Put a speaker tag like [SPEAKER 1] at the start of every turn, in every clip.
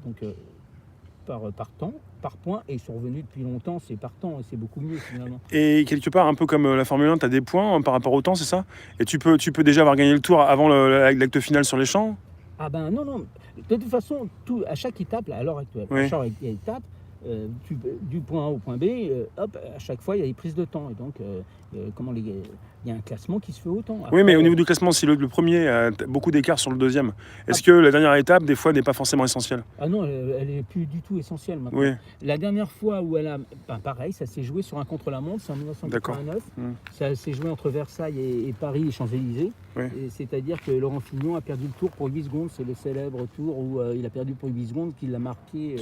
[SPEAKER 1] donc par temps, par point, et ils sont revenus depuis longtemps, c'est par temps, et c'est beaucoup mieux finalement.
[SPEAKER 2] Et quelque part, un peu comme la Formule 1, tu as des points par rapport au temps, c'est ça? Et tu peux déjà avoir gagné le tour avant l'acte final sur les champs?
[SPEAKER 1] Ah ben non, non, de toute façon, à chaque étape, là, à l'heure actuelle, à
[SPEAKER 2] Oui,
[SPEAKER 1] chaque étape, du point A au point B, hop, à chaque fois, il y a des prises de temps. Et donc, il y a un classement qui se fait au temps.
[SPEAKER 2] oui, mais au
[SPEAKER 1] Après,
[SPEAKER 2] niveau du classement, si le premier a beaucoup d'écart sur le deuxième,
[SPEAKER 1] ah,
[SPEAKER 2] est-ce que la dernière étape, des fois, n'est pas forcément essentielle?
[SPEAKER 1] ah non, elle est plus du tout essentielle maintenant.
[SPEAKER 2] Oui,
[SPEAKER 1] La dernière fois où elle a, ben pareil, ça s'est joué sur un contre-la-montre, c'est en
[SPEAKER 2] d'accord.
[SPEAKER 1] 1989.
[SPEAKER 2] Hmm.
[SPEAKER 1] Ça s'est joué entre Versailles et Paris et Champs-Élysées.
[SPEAKER 2] Oui.
[SPEAKER 1] C'est-à-dire que Laurent Fignon a perdu le tour pour 8 secondes. C'est le célèbre tour où il a perdu pour 8 secondes, qu'il a marqué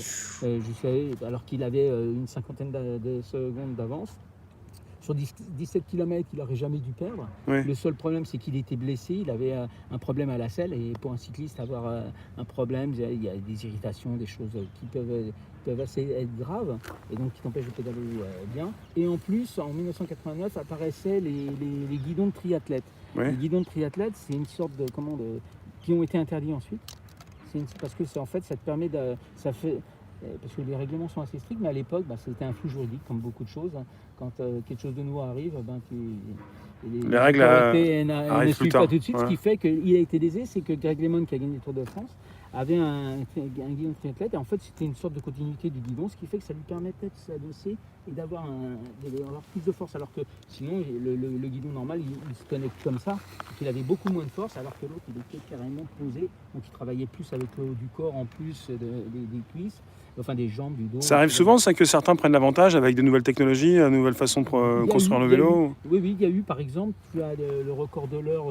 [SPEAKER 1] alors qu'il avait une cinquantaine de secondes d'avance. Sur 17 km, il n'aurait jamais dû perdre.
[SPEAKER 2] Oui.
[SPEAKER 1] Le seul problème, c'est qu'il était blessé. Il avait un problème à la selle. Et pour un cycliste, avoir un problème, il y a des irritations, des choses qui peuvent assez être graves. Et donc, qui t'empêchent de pédaler bien. Et en plus, en 1989, apparaissaient les guidons de triathlètes.
[SPEAKER 2] Oui.
[SPEAKER 1] Les guidons de triathlètes, c'est une sorte qui ont été interdits ensuite. Parce que en fait, ça te permet ça fait, parce que les règlements sont assez stricts, mais à l'époque, c'était un flou juridique, comme beaucoup de choses. Quand quelque chose de nouveau arrive,
[SPEAKER 2] Les règles
[SPEAKER 1] autorités ne
[SPEAKER 2] arrivent plus
[SPEAKER 1] suivent
[SPEAKER 2] tard.
[SPEAKER 1] pas tout de suite.
[SPEAKER 2] Ouais.
[SPEAKER 1] Ce qui fait qu'il a été lésé, c'est que Greg LeMond, qui a gagné le Tour de France, avait un guidon de triathlète. Et en fait, c'était une sorte de continuité du guidon, ce qui fait que ça lui permettait de s'adosser et d'avoir plus de force. Alors que sinon, le guidon normal, il se connecte comme ça. Donc il avait beaucoup moins de force, alors que l'autre, il était carrément posé. Donc il travaillait plus avec le haut du corps, en plus des cuisses. Enfin, des jambes, du dos.
[SPEAKER 2] Ça arrive souvent, ça, que certains prennent l'avantage avec de nouvelles technologies, de nouvelles façons de construire le vélo?
[SPEAKER 1] Oui, il y a eu, par exemple, tu as le record de l'heure.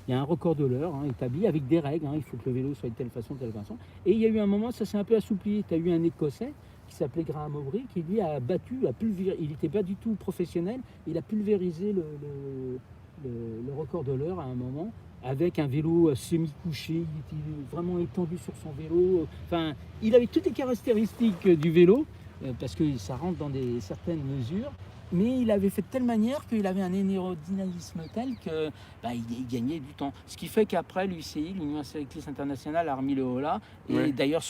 [SPEAKER 1] Il y a un record de l'heure établi avec des règles. Il faut que le vélo soit de telle façon, telle façon. Et il y a eu un moment, ça s'est un peu assoupli. Tu as eu un Écossais qui s'appelait Graham Aubrey, qui lui a pulvérisé. Il n'était pas du tout professionnel. Il a pulvérisé le record de l'heure à un moment, avec un vélo semi-couché, il était vraiment étendu sur son vélo. Enfin, il avait toutes les caractéristiques du vélo, parce que ça rentre dans certaines mesures, mais il avait fait de telle manière qu'il avait un aérodynamisme tel que il gagnait du temps. Ce qui fait qu'après, l'UCI, l'Union cycliste internationale, a remis le holà, et
[SPEAKER 2] Ouais.
[SPEAKER 1] d'ailleurs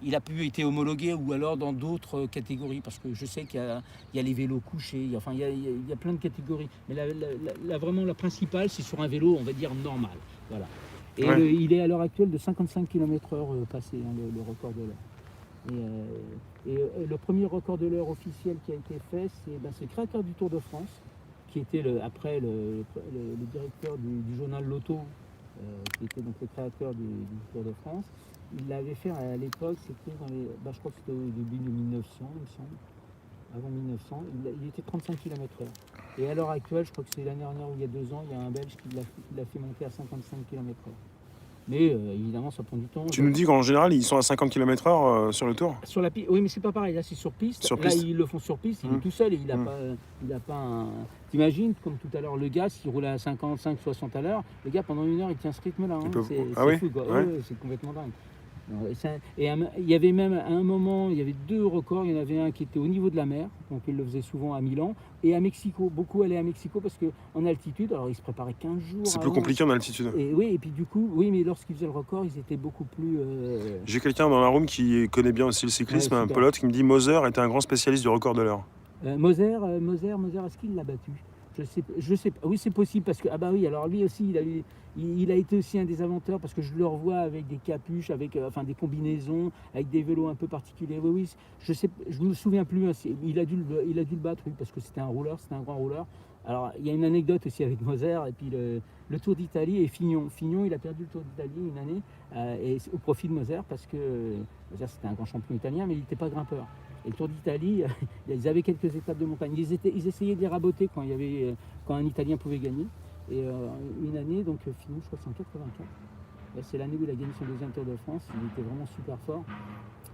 [SPEAKER 1] il a pu être homologué, ou alors dans d'autres catégories, parce que je sais qu'il y a les vélos couchés, il y a plein de catégories. Mais vraiment, la principale, c'est sur un vélo, on va dire, normal. Voilà. Et
[SPEAKER 2] Ouais.
[SPEAKER 1] il est à l'heure actuelle de 55 km/h passé, le record de l'heure. Et le premier record de l'heure officiel qui a été fait, c'est le créateur du Tour de France, qui était après le directeur du journal Lotto, qui était donc le créateur du Tour de France. Il l'avait fait à l'époque, c'était je crois que c'était au début de 1900, il me semble. Avant 1900, il était 35 km/h. Et à l'heure actuelle, je crois que c'est l'année dernière ou il y a 2 ans, il y a un Belge qui l'a fait monter à 55 km/h. Mais évidemment, ça prend du temps.
[SPEAKER 2] Tu nous dis qu'en général, ils sont à 50 km/h sur le tour?
[SPEAKER 1] Sur la piste, oui, mais c'est pas pareil. Là, c'est sur piste.
[SPEAKER 2] Sur
[SPEAKER 1] Là,
[SPEAKER 2] piste.
[SPEAKER 1] ils le font sur piste. Il est tout seul et il a pas un. T'imagines, comme tout à l'heure, le gars, s'il roule à 55, 60 à l'heure, le gars, pendant 1 heure, il tient ce rythme-là.
[SPEAKER 2] Ah oui.
[SPEAKER 1] Fou, quoi.
[SPEAKER 2] Ouais.
[SPEAKER 1] Ouais, c'est complètement dingue. Et il y avait même, à un moment, il y avait 2 records. Il y en avait un qui était au niveau de la mer, donc il le faisait souvent à Milan, et à Mexico. Beaucoup allaient à Mexico parce qu'en altitude, alors ils se préparaient 15 jours.
[SPEAKER 2] C'est plus
[SPEAKER 1] avant.
[SPEAKER 2] compliqué en altitude.
[SPEAKER 1] Et oui, et puis du coup, oui, mais lorsqu'ils faisaient le record, ils étaient beaucoup plus.
[SPEAKER 2] J'ai quelqu'un dans la room qui connaît bien aussi le cyclisme,
[SPEAKER 1] Ouais,
[SPEAKER 2] un
[SPEAKER 1] super.
[SPEAKER 2] Pelote, qui me dit Moser était un grand spécialiste du record de l'heure.
[SPEAKER 1] Moser, est-ce qu'il l'a battu? Je sais pas. Oui, c'est possible parce que oui. Alors lui aussi, il a été aussi un des inventeurs, parce que je le revois avec des capuches, avec des combinaisons, avec des vélos un peu particuliers. Oui, je me souviens plus. Il a dû le battre, oui, parce que c'était un grand rouleur. Alors il y a une anecdote aussi avec Moser et puis le Tour d'Italie et Fignon. Fignon, il a perdu le Tour d'Italie une année et au profit de Moser, parce que Moser c'était un grand champion italien, mais il n'était pas grimpeur. Et le Tour d'Italie, ils avaient quelques étapes de montagne. Ils essayaient de les raboter quand un Italien pouvait gagner. Et une année, donc Fignon, je crois que c'est en 84. C'est l'année où il a gagné son 2e Tour de France. Il était vraiment super fort.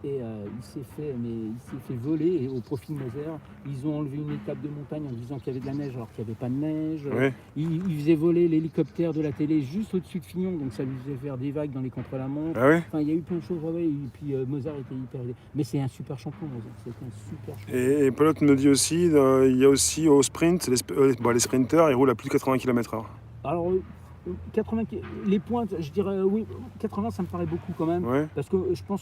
[SPEAKER 1] Et il s'est fait voler, et au profit de Moser, ils ont enlevé une étape de montagne en disant qu'il y avait de la neige alors qu'il n'y avait pas de neige.
[SPEAKER 2] Oui.
[SPEAKER 1] Ils faisaient voler l'hélicoptère de la télé juste au-dessus de Fignon, donc ça lui faisait faire des vagues dans les contre-la-montre.
[SPEAKER 2] Ah oui.
[SPEAKER 1] Enfin, il y a eu plein de choses, ouais, et puis Moser était hyper. Mais c'est un super champion, Moser. C'est un super champion.
[SPEAKER 2] Et Pelote me dit aussi, il y a aussi au sprint, les sprinters, ils roulent à plus de 80 km/h.
[SPEAKER 1] Alors, 80, les pointes, je dirais oui, 80, ça me paraît beaucoup quand même.
[SPEAKER 2] Ouais.
[SPEAKER 1] Parce que je pense